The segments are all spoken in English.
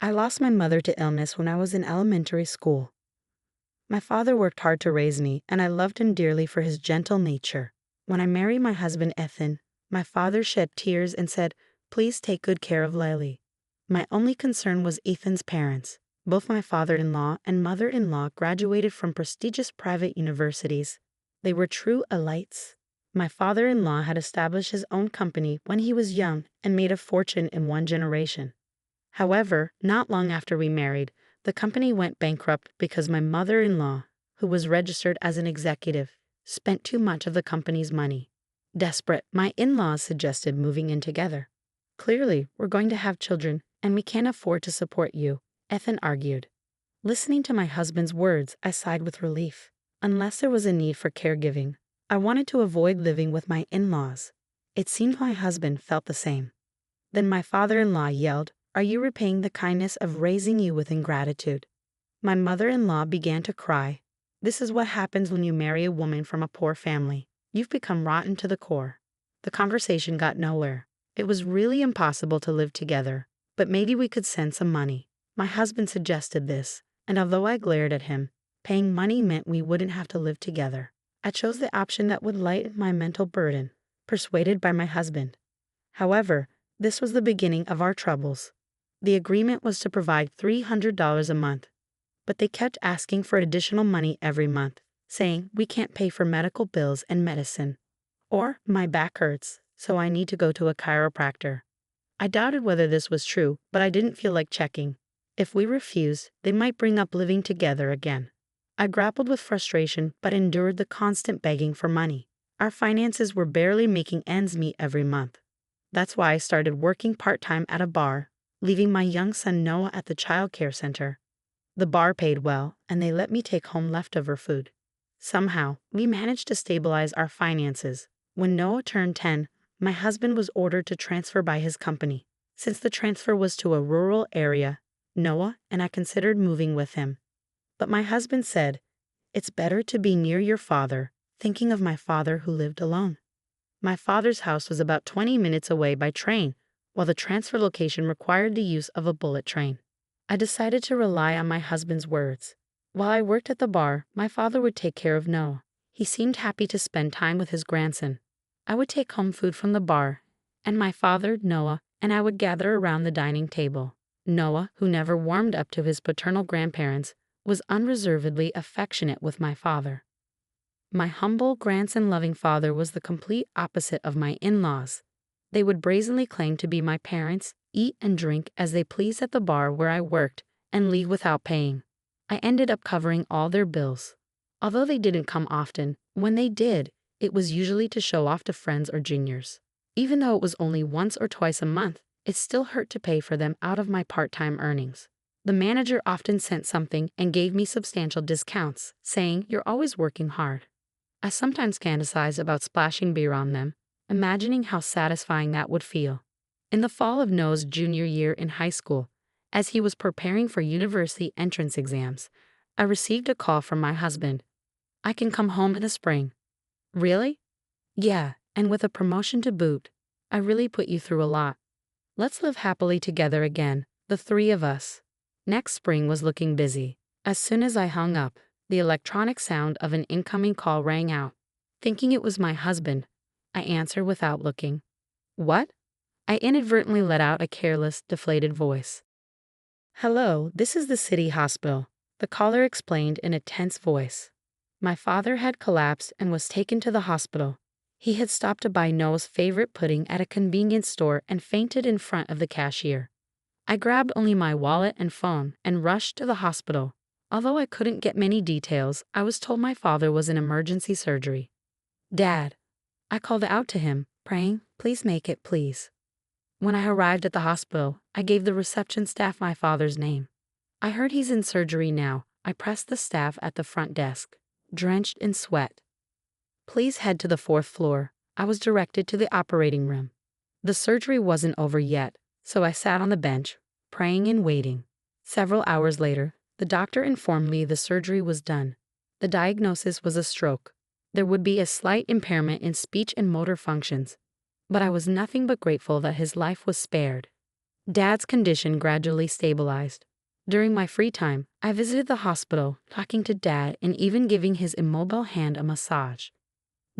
I lost my mother to illness when I was in elementary school. My father worked hard to raise me, and I loved him dearly for his gentle nature. When I married my husband Ethan, my father shed tears and said, "Please take good care of Lily." My only concern was Ethan's parents. Both my father-in-law and mother-in-law graduated from prestigious private universities. They were true elites. My father-in-law had established his own company when he was young and made a fortune in one generation. However, not long after we married, the company went bankrupt because my mother-in-law, who was registered as an executive, spent too much of the company's money. Desperate, my in-laws suggested moving in together. "Clearly, we're going to have children, and we can't afford to support you," Ethan argued. Listening to my husband's words, I sighed with relief. Unless there was a need for caregiving, I wanted to avoid living with my in-laws. It seemed my husband felt the same. Then my father-in-law yelled, "Are you repaying the kindness of raising you with ingratitude?" My mother-in-law began to cry. "This is what happens when you marry a woman from a poor family. You've become rotten to the core." The conversation got nowhere. It was really impossible to live together, but maybe we could send some money. My husband suggested this, and although I glared at him, paying money meant we wouldn't have to live together. I chose the option that would lighten my mental burden, persuaded by my husband. However, this was the beginning of our troubles. The agreement was to provide $300 a month, but they kept asking for additional money every month, saying we can't pay for medical bills and medicine. Or my back hurts, so I need to go to a chiropractor. I doubted whether this was true, but I didn't feel like checking. If we refused, they might bring up living together again. I grappled with frustration but endured the constant begging for money. Our finances were barely making ends meet every month. That's why I started working part-time at a bar, leaving my young son Noah at the child care center. The bar paid well, and they let me take home leftover food. Somehow, we managed to stabilize our finances. When Noah turned 10, my husband was ordered to transfer by his company. Since the transfer was to a rural area, Noah and I considered moving with him. But my husband said, "It's better to be near your father," thinking of my father who lived alone. My father's house was about 20 minutes away by train, while the transfer location required the use of a bullet train. I decided to rely on my husband's words. While I worked at the bar, my father would take care of Noah. He seemed happy to spend time with his grandson. I would take home food from the bar, and my father, Noah, and I would gather around the dining table. Noah, who never warmed up to his paternal grandparents, was unreservedly affectionate with my father. My humble, grandson-loving father was the complete opposite of my in-laws. They would brazenly claim to be my parents, eat and drink as they pleased at the bar where I worked, and leave without paying. I ended up covering all their bills. Although they didn't come often, when they did, it was usually to show off to friends or juniors. Even though it was only once or twice a month, it still hurt to pay for them out of my part-time earnings. The manager often sent something and gave me substantial discounts, saying, "You're always working hard." I sometimes fantasized about splashing beer on them, imagining how satisfying that would feel. In the fall of Noah's junior year in high school, as he was preparing for university entrance exams, I received a call from my husband. "I can come home in the spring." "Really?" "Yeah, and with a promotion to boot. I really put you through a lot. Let's live happily together again, the three of us." Next spring was looking busy. As soon as I hung up, the electronic sound of an incoming call rang out. Thinking it was my husband, I answered without looking. "What?" I inadvertently let out a careless, deflated voice. "Hello, this is the city hospital," the caller explained in a tense voice. My father had collapsed and was taken to the hospital. He had stopped to buy Noah's favorite pudding at a convenience store and fainted in front of the cashier. I grabbed only my wallet and phone and rushed to the hospital. Although I couldn't get many details, I was told my father was in emergency surgery. "Dad," I called out to him, praying, "Please make it, please." When I arrived at the hospital, I gave the reception staff my father's name. "I heard he's in surgery now." I pressed the staff at the front desk, drenched in sweat. "Please head to the 4th floor." I was directed to the operating room. The surgery wasn't over yet, so I sat on the bench, praying and waiting. Several hours later, the doctor informed me the surgery was done. The diagnosis was a stroke. There would be a slight impairment in speech and motor functions, but I was nothing but grateful that his life was spared. Dad's condition gradually stabilized. During my free time, I visited the hospital, talking to Dad and even giving his immobile hand a massage.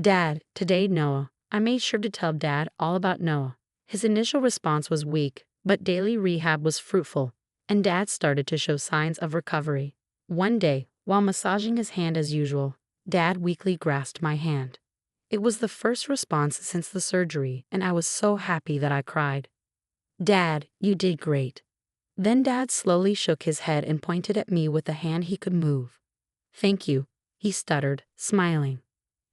Dad, today Noah. I made sure to tell Dad all about Noah. His initial response was weak, but daily rehab was fruitful, and Dad started to show signs of recovery. One day, while massaging his hand as usual, Dad weakly grasped my hand. It was the first response since the surgery, and I was so happy that I cried. Dad, you did great. Then Dad slowly shook his head and pointed at me with a hand he could move. Thank you, he stuttered, smiling.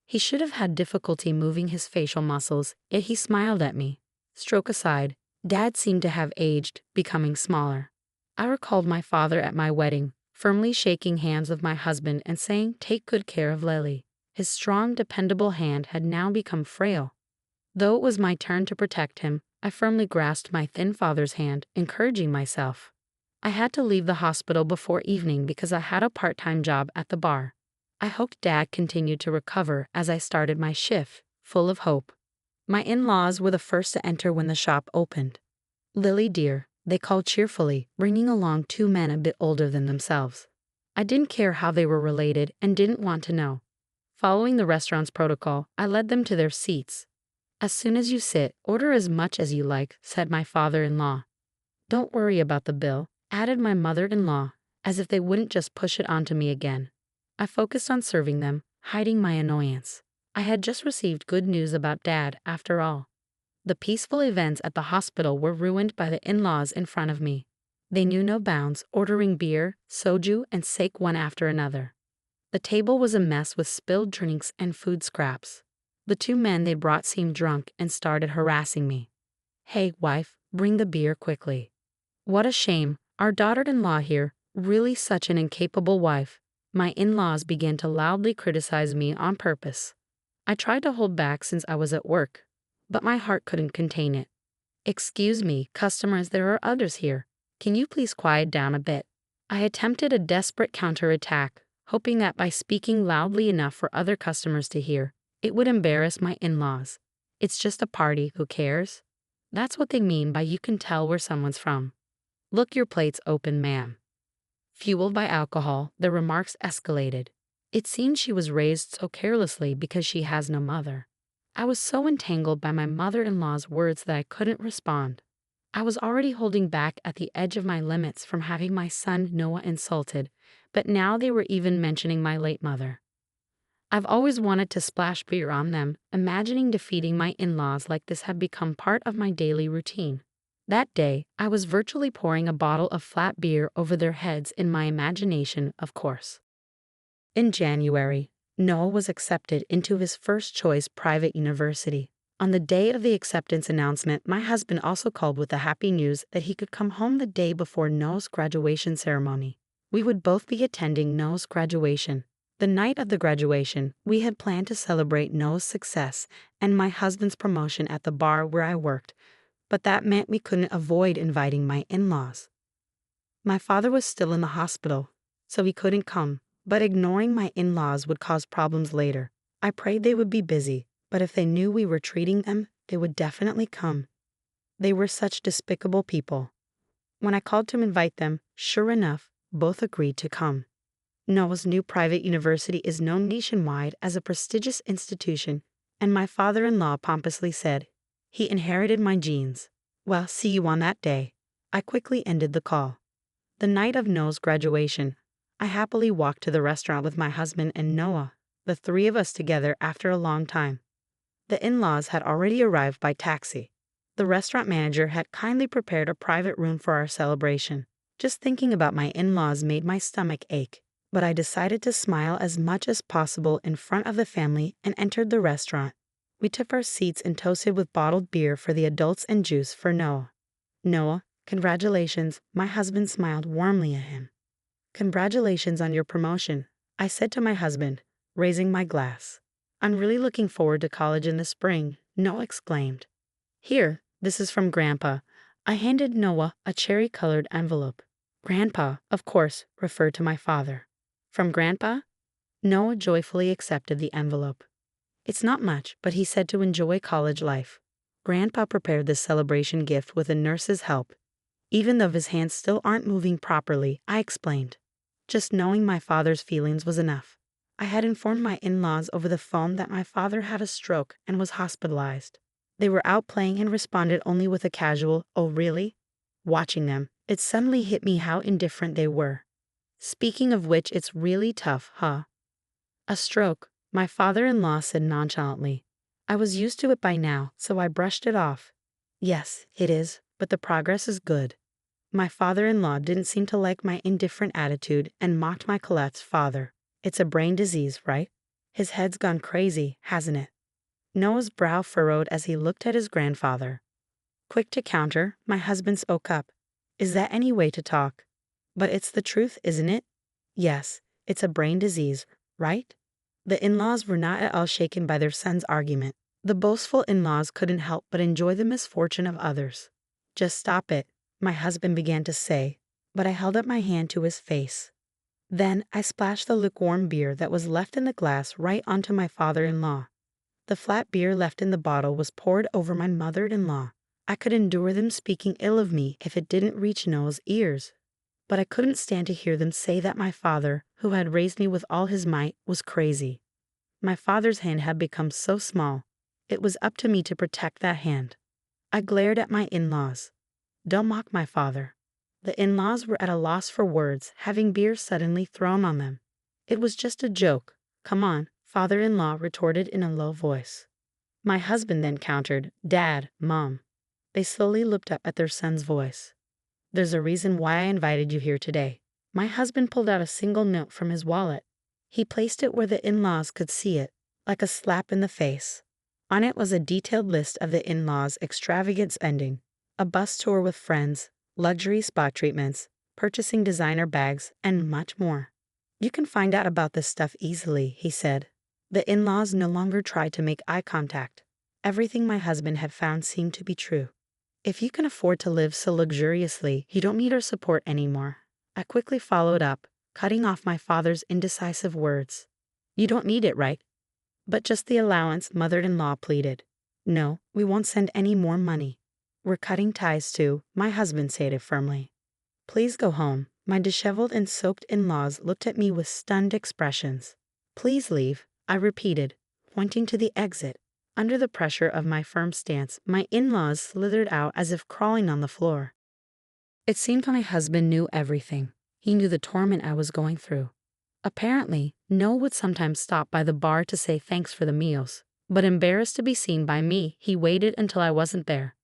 He should have had difficulty moving his facial muscles, yet he smiled at me. Stroke aside, Dad seemed to have aged, becoming smaller. I recalled my father at my wedding, firmly shaking hands with my husband and saying, "Take good care of Lily." His strong, dependable hand had now become frail. Though it was my turn to protect him, I firmly grasped my thin father's hand, encouraging myself. I had to leave the hospital before evening because I had a part-time job at the bar. I hoped Dad continued to recover as I started my shift, full of hope. My in-laws were the first to enter when the shop opened. Lily dear, they called cheerfully, bringing along two men a bit older than themselves. I didn't care how they were related and didn't want to know. Following the restaurant's protocol, I led them to their seats. As soon as you sit, order as much as you like, said my father-in-law. Don't worry about the bill, added my mother-in-law, as if they wouldn't just push it onto me again. I focused on serving them, hiding my annoyance. I had just received good news about Dad, after all. The peaceful events at the hospital were ruined by the in-laws in front of me. They knew no bounds, ordering beer, soju, and sake one after another. The table was a mess with spilled drinks and food scraps. The two men they brought seemed drunk and started harassing me. Hey, wife, bring the beer quickly. What a shame, our daughter-in-law here, really such an incapable wife. My in-laws began to loudly criticize me on purpose. I tried to hold back since I was at work, but my heart couldn't contain it. Excuse me, customers, there are others here. Can you please quiet down a bit? I attempted a desperate counterattack, hoping that by speaking loudly enough for other customers to hear, it would embarrass my in-laws. It's just a party, who cares? That's what they mean by you can tell where someone's from. Look, your plate's open, ma'am. Fueled by alcohol, the remarks escalated. It seemed she was raised so carelessly because she has no mother. I was so entangled by my mother-in-law's words that I couldn't respond. I was already holding back at the edge of my limits from having my son Noah insulted, but now they were even mentioning my late mother. I've always wanted to splash beer on them, imagining defeating my in-laws like this had become part of my daily routine. That day, I was virtually pouring a bottle of flat beer over their heads in my imagination, of course. In January, Noah was accepted into his first choice private university. On the day of the acceptance announcement, my husband also called with the happy news that he could come home the day before Noah's graduation ceremony. We would both be attending Noah's graduation. The night of the graduation, we had planned to celebrate Noah's success and my husband's promotion at the bar where I worked, but that meant we couldn't avoid inviting my in-laws. My father was still in the hospital, so he couldn't come, but ignoring my in-laws would cause problems later. I prayed they would be busy, but if they knew we were treating them, they would definitely come. They were such despicable people. When I called to invite them, sure enough, both agreed to come. Noah's new private university is known nationwide as a prestigious institution, and my father-in-law pompously said, he inherited my genes. Well, see you on that day. I quickly ended the call. The night of Noah's graduation, I happily walked to the restaurant with my husband and Noah, the three of us together after a long time. The in-laws had already arrived by taxi. The restaurant manager had kindly prepared a private room for our celebration. Just thinking about my in-laws made my stomach ache, but I decided to smile as much as possible in front of the family and entered the restaurant. We took our seats and toasted with bottled beer for the adults and juice for Noah. Noah, congratulations, my husband smiled warmly at him. Congratulations on your promotion, I said to my husband, raising my glass. I'm really looking forward to college in the spring, Noah exclaimed. Here, this is from Grandpa. I handed Noah a cherry-colored envelope. Grandpa, of course, referred to my father. From Grandpa? Noah joyfully accepted the envelope. It's not much, but he said to enjoy college life. Grandpa prepared this celebration gift with a nurse's help. Even though his hands still aren't moving properly, I explained. Just knowing my father's feelings was enough. I had informed my in-laws over the phone that my father had a stroke and was hospitalized. They were out playing and responded only with a casual, "Oh really?" Watching them, it suddenly hit me how indifferent they were. Speaking of which, it's really tough, huh? A stroke, my father-in-law said nonchalantly. I was used to it by now, so I brushed it off. Yes, it is, but the progress is good. My father-in-law didn't seem to like my indifferent attitude and mocked my Colette's father. It's a brain disease, right? His head's gone crazy, hasn't it? Noah's brow furrowed as he looked at his grandfather. Quick to counter, my husband spoke up. Is that any way to talk? But it's the truth, isn't it? Yes, it's a brain disease, right? The in-laws were not at all shaken by their son's argument. The boastful in-laws couldn't help but enjoy the misfortune of others. Just stop it, my husband began to say, but I held up my hand to his face. Then I splashed the lukewarm beer that was left in the glass right onto my father-in-law. The flat beer left in the bottle was poured over my mother-in-law. I could endure them speaking ill of me if it didn't reach Noah's ears. But I couldn't stand to hear them say that my father, who had raised me with all his might, was crazy. My father's hand had become so small. It was up to me to protect that hand. I glared at my in-laws. Don't mock my father. The in-laws were at a loss for words, having beer suddenly thrown on them. It was just a joke. Come on, father-in-law retorted in a low voice. My husband then countered, Dad, Mom. They slowly looked up at their son's voice. There's a reason why I invited you here today. My husband pulled out a single note from his wallet. He placed it where the in-laws could see it, like a slap in the face. On it was a detailed list of the in-laws' extravagant spending, a bus tour with friends, luxury spa treatments, purchasing designer bags, and much more. You can find out about this stuff easily, he said. The in-laws no longer tried to make eye contact. Everything my husband had found seemed to be true. If you can afford to live so luxuriously, you don't need our support anymore. I quickly followed up, cutting off my father's indecisive words. You don't need it, right? But just the allowance, mother-in-law pleaded. No, we won't send any more money. We're cutting ties too, my husband stated firmly. Please go home. My disheveled and soaked in-laws looked at me with stunned expressions. Please leave, I repeated, pointing to the exit. Under the pressure of my firm stance, my in-laws slithered out as if crawling on the floor. It seemed my husband knew everything. He knew the torment I was going through. Apparently, Noah would sometimes stop by the bar to say thanks for the meals, but embarrassed to be seen by me, he waited until I wasn't there.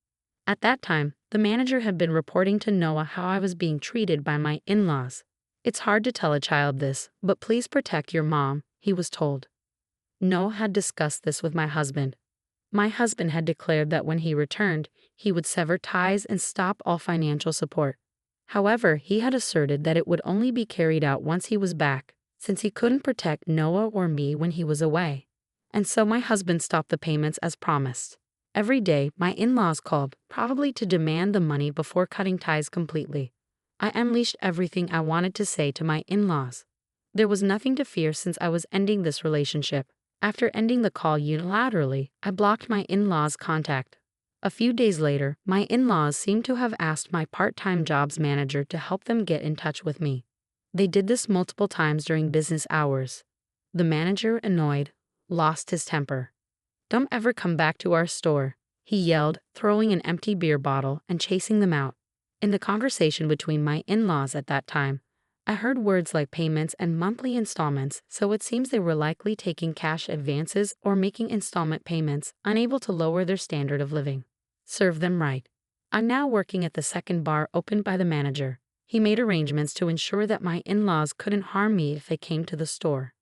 At that time, the manager had been reporting to Noah how I was being treated by my in-laws. It's hard to tell a child this, but please protect your mom, he was told. Noah had discussed this with my husband. My husband had declared that when he returned, he would sever ties and stop all financial support. However, he had asserted that it would only be carried out once he was back, since he couldn't protect Noah or me when he was away. And so my husband stopped the payments as promised. Every day, my in-laws called, probably to demand the money before cutting ties completely. I unleashed everything I wanted to say to my in-laws. There was nothing to fear since I was ending this relationship. After ending the call unilaterally, I blocked my in-laws' contact. A few days later, my in-laws seemed to have asked my part-time jobs manager to help them get in touch with me. They did this multiple times during business hours. The manager, annoyed, lost his temper. Don't ever come back to our store, he yelled, throwing an empty beer bottle and chasing them out. In the conversation between my in-laws at that time, I heard words like payments and monthly installments, so it seems they were likely taking cash advances or making installment payments, unable to lower their standard of living. Serve them right. I'm now working at the second bar opened by the manager. He made arrangements to ensure that my in-laws couldn't harm me if they came to the store.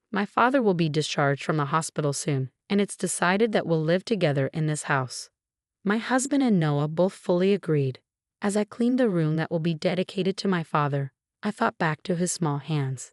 My father will be discharged from the hospital soon, and it's decided that we'll live together in this house. My husband and Noah both fully agreed. As I cleaned the room that will be dedicated to my father, I thought back to his small hands.